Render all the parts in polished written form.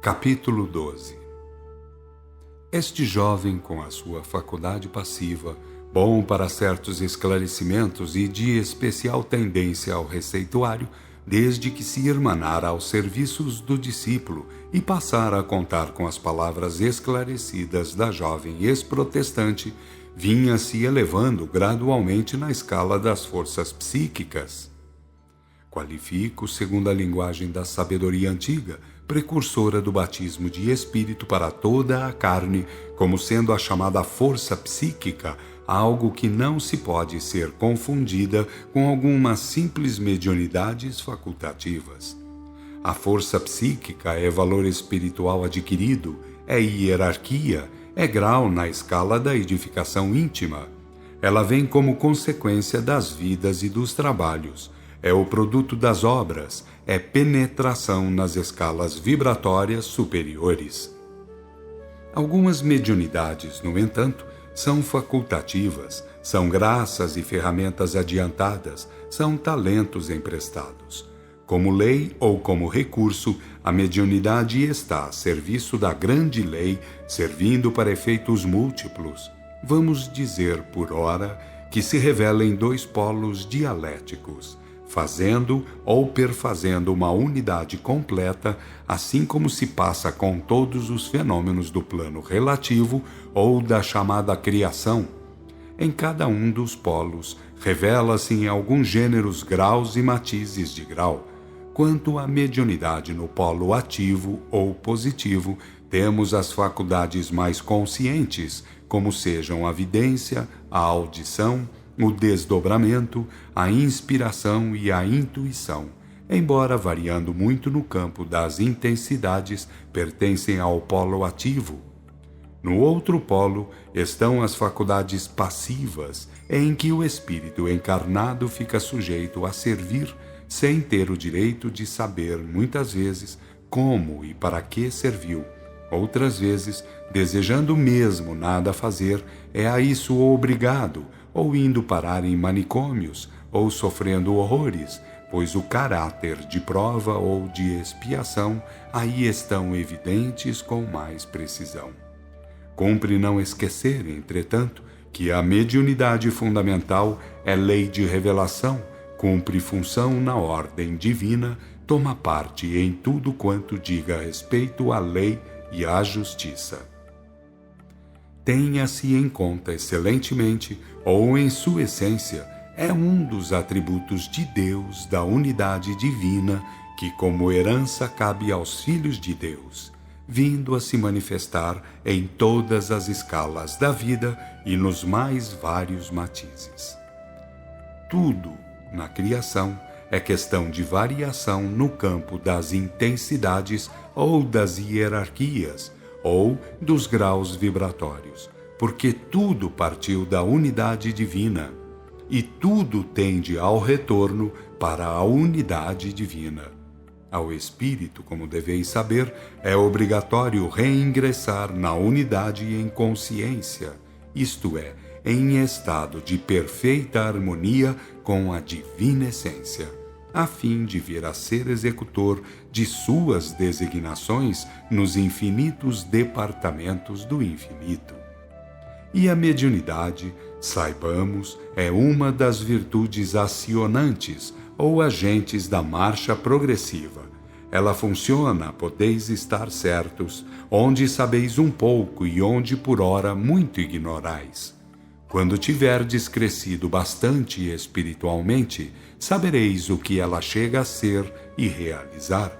Capítulo 12. Este jovem, com a sua faculdade passiva, bom para certos esclarecimentos e de especial tendência ao receituário, desde que se irmanara aos serviços do discípulo e passara a contar com as palavras esclarecidas da jovem ex-protestante, vinha se elevando gradualmente na escala das forças psíquicas. Qualifico, segundo a linguagem da sabedoria antiga, precursora do batismo de espírito para toda a carne, como sendo a chamada força psíquica, algo que não se pode ser confundida com algumas simples mediunidades facultativas. A força psíquica é valor espiritual adquirido, é hierarquia, é grau na escala da edificação íntima. Ela vem como consequência das vidas e dos trabalhos, é o produto das obras, é penetração nas escalas vibratórias superiores. Algumas mediunidades, no entanto, são facultativas, são graças e ferramentas adiantadas, são talentos emprestados. Como lei ou como recurso, a mediunidade está a serviço da grande lei, servindo para efeitos múltiplos. Vamos dizer, por ora, que se revela em dois polos dialéticos, fazendo ou perfazendo uma unidade completa, assim como se passa com todos os fenômenos do plano relativo ou da chamada criação. Em cada um dos polos, revela-se em alguns gêneros graus e matizes de grau. Quanto à mediunidade no polo ativo ou positivo, temos as faculdades mais conscientes, como sejam a vidência, a audição, o desdobramento, a inspiração e a intuição, embora variando muito no campo das intensidades, pertencem ao polo ativo. No outro polo estão as faculdades passivas, em que o espírito encarnado fica sujeito a servir, sem ter o direito de saber, muitas vezes, como e para que serviu. Outras vezes, desejando mesmo nada fazer, é a isso obrigado, ou indo parar em manicômios, ou sofrendo horrores, pois o caráter de prova ou de expiação aí estão evidentes com mais precisão. Cumpre não esquecer, entretanto, que a mediunidade fundamental é lei de revelação, cumpre função na ordem divina, toma parte em tudo quanto diga respeito à lei e à justiça. Tenha-se em conta excelentemente, ou em sua essência, é um dos atributos de Deus da unidade divina que, como herança, cabe aos filhos de Deus, vindo a se manifestar em todas as escalas da vida e nos mais vários matizes. Tudo na criação é questão de variação no campo das intensidades ou das hierarquias, ou dos graus vibratórios, porque tudo partiu da unidade divina, e tudo tende ao retorno para a unidade divina. Ao espírito, como deveis saber, é obrigatório reingressar na unidade em consciência, isto é, em estado de perfeita harmonia com a divina essência, a fim de vir a ser executor de suas designações nos infinitos departamentos do infinito. E a mediunidade, saibamos, é uma das virtudes acionantes ou agentes da marcha progressiva. Ela funciona, podeis estar certos, onde sabeis um pouco e onde por ora muito ignorais. Quando tiverdes crescido bastante espiritualmente, sabereis o que ela chega a ser e realizar,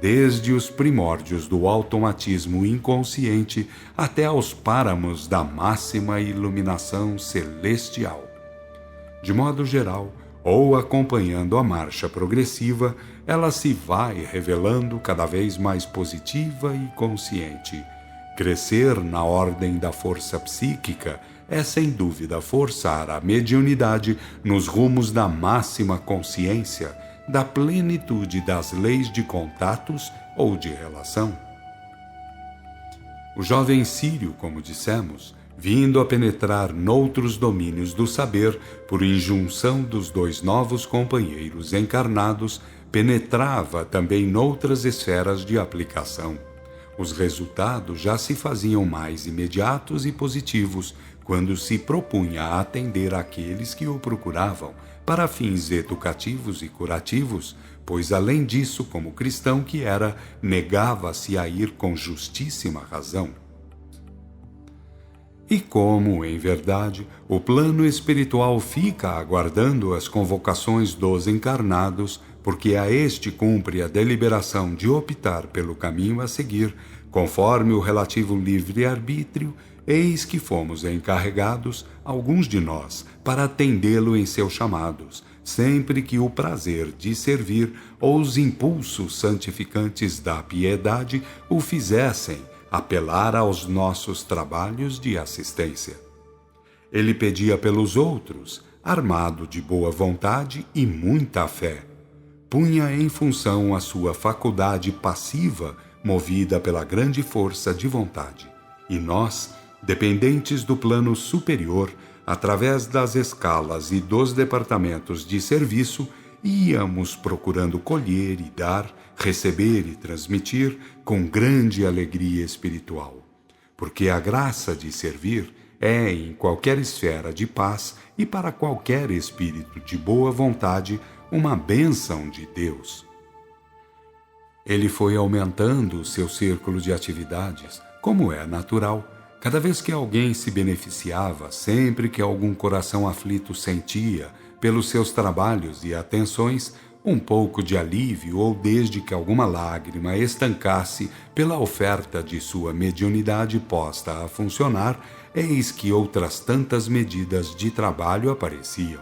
desde os primórdios do automatismo inconsciente até aos páramos da máxima iluminação celestial. De modo geral, ou acompanhando a marcha progressiva, ela se vai revelando cada vez mais positiva e consciente. Crescer na ordem da força psíquica é sem dúvida forçar a mediunidade nos rumos da máxima consciência, da plenitude das leis de contatos ou de relação. O jovem sírio, como dissemos, vindo a penetrar noutros domínios do saber, por injunção dos dois novos companheiros encarnados, penetrava também noutras esferas de aplicação. Os resultados já se faziam mais imediatos e positivos quando se propunha a atender àqueles que o procuravam para fins educativos e curativos, pois além disso, como cristão que era, negava-se a ir com justíssima razão. E como, em verdade, o plano espiritual fica aguardando as convocações dos encarnados, porque a este cumpre a deliberação de optar pelo caminho a seguir, conforme o relativo livre-arbítrio, eis que fomos encarregados, alguns de nós, para atendê-lo em seus chamados, sempre que o prazer de servir ou os impulsos santificantes da piedade o fizessem apelar aos nossos trabalhos de assistência. Ele pedia pelos outros, armado de boa vontade e muita fé. Punha em função a sua faculdade passiva, movida pela grande força de vontade. E nós, dependentes do plano superior, através das escalas e dos departamentos de serviço, íamos procurando colher e dar, receber e transmitir com grande alegria espiritual. Porque a graça de servir é, em qualquer esfera de paz e para qualquer espírito de boa vontade, uma bênção de Deus. Ele foi aumentando o seu círculo de atividades, como é natural. Cada vez que alguém se beneficiava, sempre que algum coração aflito sentia, pelos seus trabalhos e atenções, um pouco de alívio ou desde que alguma lágrima estancasse pela oferta de sua mediunidade posta a funcionar, eis que outras tantas medidas de trabalho apareciam.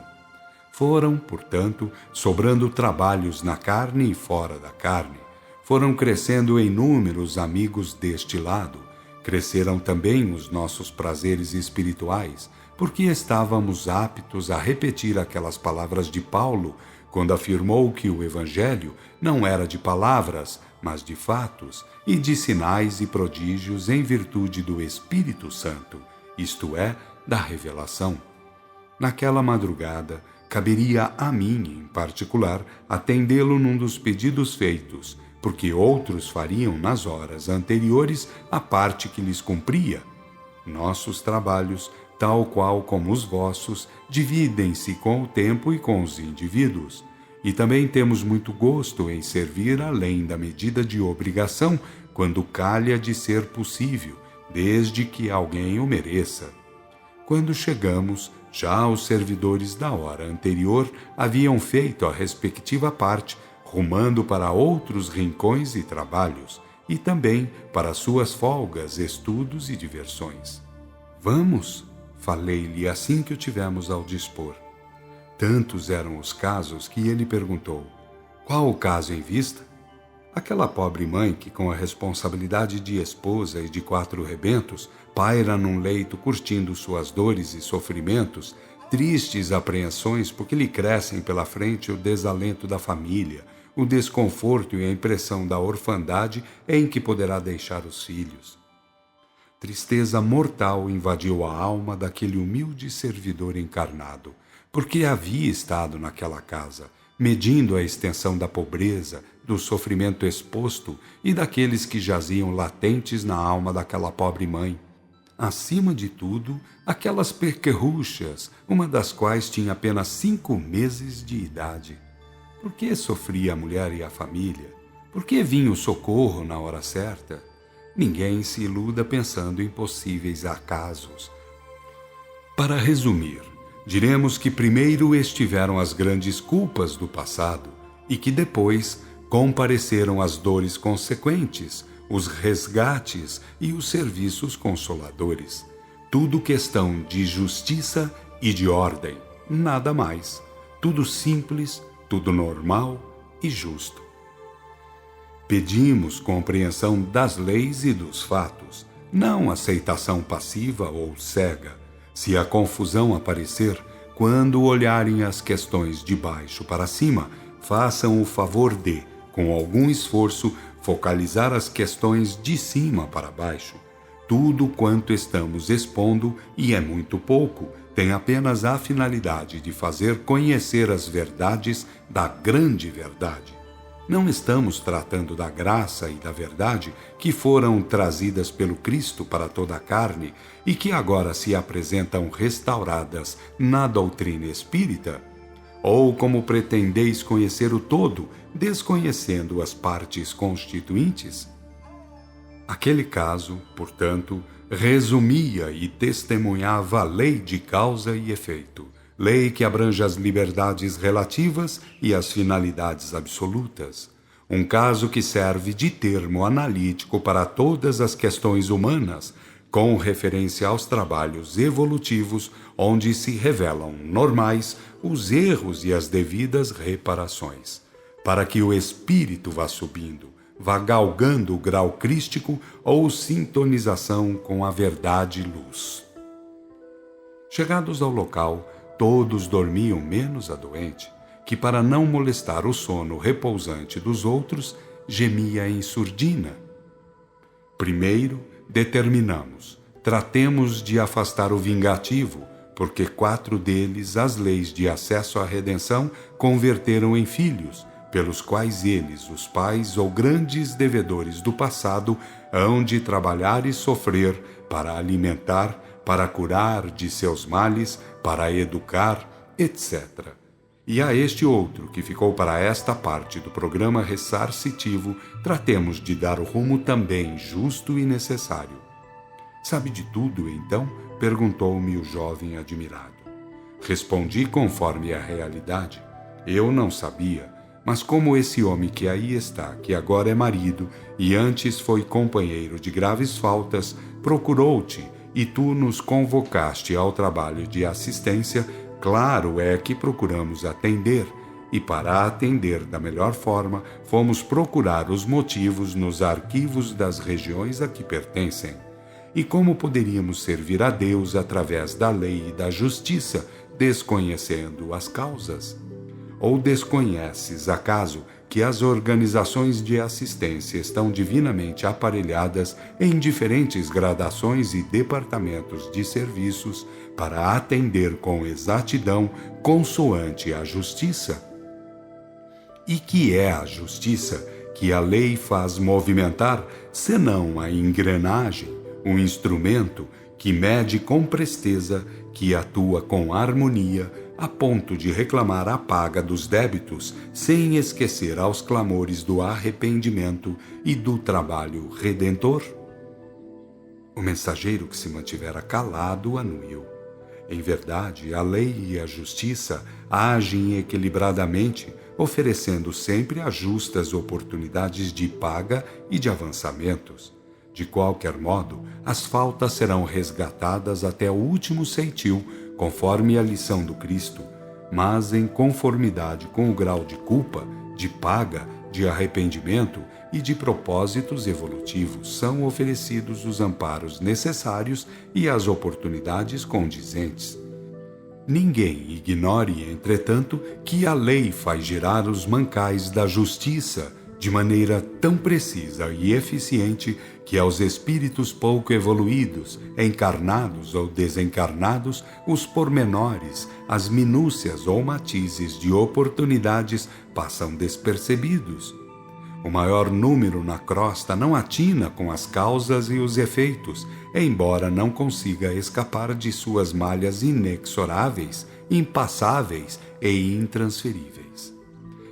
Foram, portanto, sobrando trabalhos na carne e fora da carne. Foram crescendo em números amigos deste lado. Cresceram também os nossos prazeres espirituais, porque estávamos aptos a repetir aquelas palavras de Paulo, quando afirmou que o Evangelho não era de palavras, mas de fatos, e de sinais e prodígios em virtude do Espírito Santo, isto é, da revelação. Naquela madrugada, caberia a mim, em particular, atendê-lo num dos pedidos feitos, porque outros fariam nas horas anteriores a parte que lhes cumpria. Nossos trabalhos, tal qual como os vossos, dividem-se com o tempo e com os indivíduos. E também temos muito gosto em servir além da medida de obrigação, quando calha de ser possível, desde que alguém o mereça. Quando chegamos, já os servidores da hora anterior haviam feito a respectiva parte, rumando para outros rincões e trabalhos, e também para suas folgas, estudos e diversões. Vamos, falei-lhe assim que o tivemos ao dispor. Tantos eram os casos que ele perguntou: qual o caso em vista? Aquela pobre mãe que, com a responsabilidade de esposa e de 4 rebentos, paira num leito curtindo suas dores e sofrimentos, tristes apreensões porque lhe crescem pela frente o desalento da família, o desconforto e a impressão da orfandade em que poderá deixar os filhos. Tristeza mortal invadiu a alma daquele humilde servidor encarnado, porque havia estado naquela casa, medindo a extensão da pobreza, do sofrimento exposto e daqueles que jaziam latentes na alma daquela pobre mãe. Acima de tudo, aquelas pequerruchas, uma das quais tinha apenas 5 meses de idade. Por que sofria a mulher e a família? Por que vinha o socorro na hora certa? Ninguém se iluda pensando em possíveis acasos. Para resumir, diremos que primeiro estiveram as grandes culpas do passado e que depois compareceram as dores consequentes, os resgates e os serviços consoladores. Tudo questão de justiça e de ordem, nada mais. Tudo simples, tudo normal e justo. Pedimos compreensão das leis e dos fatos, não aceitação passiva ou cega. Se a confusão aparecer, quando olharem as questões de baixo para cima, façam o favor de, com algum esforço, focalizar as questões de cima para baixo. Tudo quanto estamos expondo, e é muito pouco, tem apenas a finalidade de fazer conhecer as verdades da grande verdade. Não estamos tratando da graça e da verdade que foram trazidas pelo Cristo para toda a carne e que agora se apresentam restauradas na doutrina espírita? Ou como pretendeis conhecer o todo, desconhecendo as partes constituintes? Aquele caso, portanto, resumia e testemunhava a lei de causa e efeito, lei que abrange as liberdades relativas e as finalidades absolutas. Um caso que serve de termo analítico para todas as questões humanas, com referência aos trabalhos evolutivos, onde se revelam normais os erros e as devidas reparações, para que o espírito vá subindo, vá galgando o grau crístico ou sintonização com a verdade e luz. Chegados ao local, todos dormiam menos a doente, que para não molestar o sono repousante dos outros, gemia em surdina. Primeiro, determinamos, tratemos de afastar o vingativo, porque 4 deles as leis de acesso à redenção converteram em filhos, pelos quais eles, os pais ou grandes devedores do passado, hão de trabalhar e sofrer para alimentar, para curar de seus males, para educar, etc. E a este outro, que ficou para esta parte do programa ressarcitivo, tratemos de dar o rumo também justo e necessário. Sabe de tudo, então? Perguntou-me o jovem admirado. Respondi conforme a realidade. Eu não sabia, mas como esse homem que aí está, que agora é marido e antes foi companheiro de graves faltas, procurou-te e tu nos convocaste ao trabalho de assistência, claro é que procuramos atender, e para atender da melhor forma, fomos procurar os motivos nos arquivos das regiões a que pertencem. E como poderíamos servir a Deus através da lei e da justiça, desconhecendo as causas? Ou desconheces, acaso, que as organizações de assistência estão divinamente aparelhadas em diferentes gradações e departamentos de serviços para atender com exatidão consoante a justiça? E que é a justiça que a lei faz movimentar, senão a engrenagem, um instrumento que mede com presteza, que atua com harmonia, a ponto de reclamar a paga dos débitos, sem esquecer aos clamores do arrependimento e do trabalho redentor? O mensageiro que se mantivera calado anuiu. Em verdade, a lei e a justiça agem equilibradamente, oferecendo sempre as justas oportunidades de paga e de avançamentos. De qualquer modo, as faltas serão resgatadas até o último ceitil, conforme a lição do Cristo, mas em conformidade com o grau de culpa, de paga, de arrependimento e de propósitos evolutivos, são oferecidos os amparos necessários e as oportunidades condizentes. Ninguém ignore, entretanto, que a lei faz girar os mancais da justiça de maneira tão precisa e eficiente que aos espíritos pouco evoluídos, encarnados ou desencarnados, os pormenores, as minúcias ou matizes de oportunidades passam despercebidos. O maior número na crosta não atina com as causas e os efeitos, embora não consiga escapar de suas malhas inexoráveis, impassáveis e intransferíveis.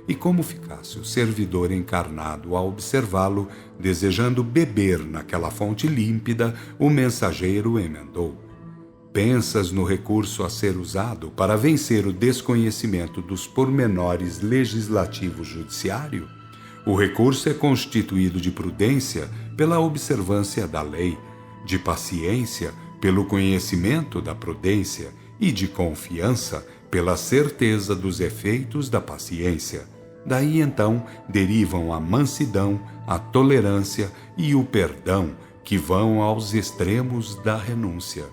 E como ficasse o servidor encarnado a observá-lo, desejando beber naquela fonte límpida, o mensageiro emendou: pensas no recurso a ser usado para vencer o desconhecimento dos pormenores legislativo-judiciário? O recurso é constituído de prudência pela observância da lei, de paciência pelo conhecimento da prudência e de confiança pela certeza dos efeitos da paciência. Daí então derivam a mansidão, a tolerância e o perdão, que vão aos extremos da renúncia.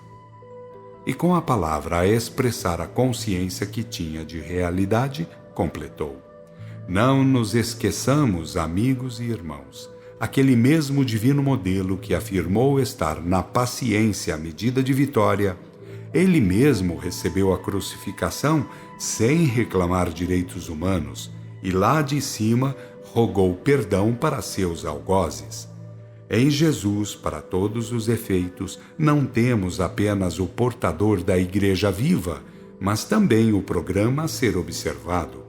E com a palavra a expressar a consciência que tinha de realidade, completou: não nos esqueçamos, amigos e irmãos, aquele mesmo divino modelo que afirmou estar na paciência a medida de vitória, ele mesmo recebeu a crucificação sem reclamar direitos humanos, e lá de cima rogou perdão para seus algozes. Em Jesus, para todos os efeitos, não temos apenas o portador da Igreja viva, mas também o programa a ser observado.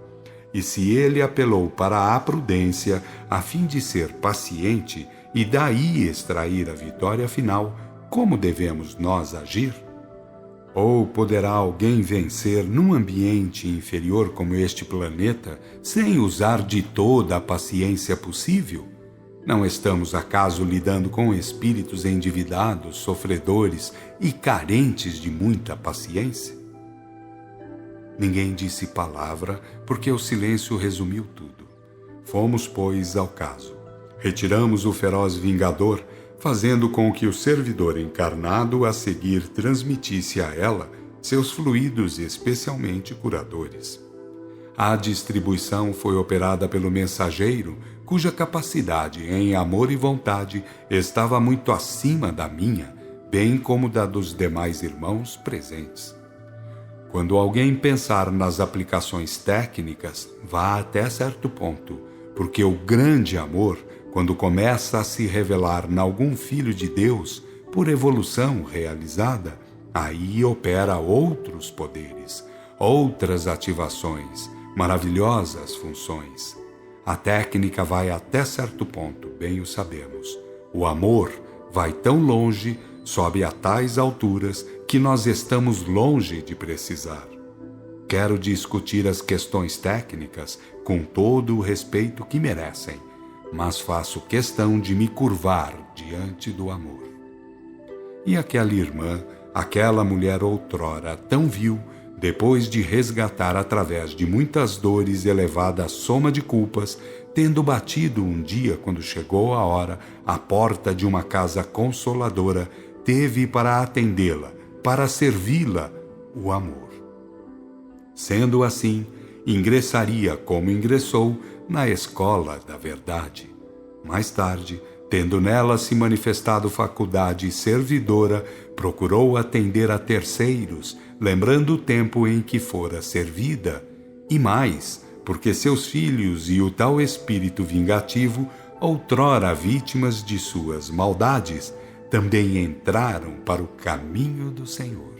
E se ele apelou para a prudência a fim de ser paciente e daí extrair a vitória final, como devemos nós agir? Ou poderá alguém vencer num ambiente inferior como este planeta sem usar de toda a paciência possível? Não estamos acaso lidando com espíritos endividados, sofredores e carentes de muita paciência? Ninguém disse palavra, porque o silêncio resumiu tudo. Fomos, pois, ao caso. Retiramos o feroz vingador, fazendo com que o servidor encarnado a seguir transmitisse a ela seus fluidos especialmente curadores. A distribuição foi operada pelo mensageiro, cuja capacidade em amor e vontade estava muito acima da minha, bem como da dos demais irmãos presentes. Quando alguém pensar nas aplicações técnicas, vá até certo ponto, porque o grande amor, quando começa a se revelar em algum filho de Deus, por evolução realizada, aí opera outros poderes, outras ativações, maravilhosas funções. A técnica vai até certo ponto, bem o sabemos. O amor vai tão longe, sobe a tais alturas, que nós estamos longe de precisar. Quero discutir as questões técnicas com todo o respeito que merecem, mas faço questão de me curvar diante do amor. E aquela irmã, aquela mulher outrora tão vil, depois de resgatar através de muitas dores elevada soma de culpas, tendo batido um dia, quando chegou a hora, a porta de uma casa consoladora, teve para atendê-la, para servi-la, o amor. Sendo assim, ingressaria como ingressou na escola da verdade. Mais tarde, tendo nela se manifestado faculdade servidora, procurou atender a terceiros, lembrando o tempo em que fora servida, e mais, porque seus filhos e o tal espírito vingativo, outrora vítimas de suas maldades, também entraram para o caminho do Senhor.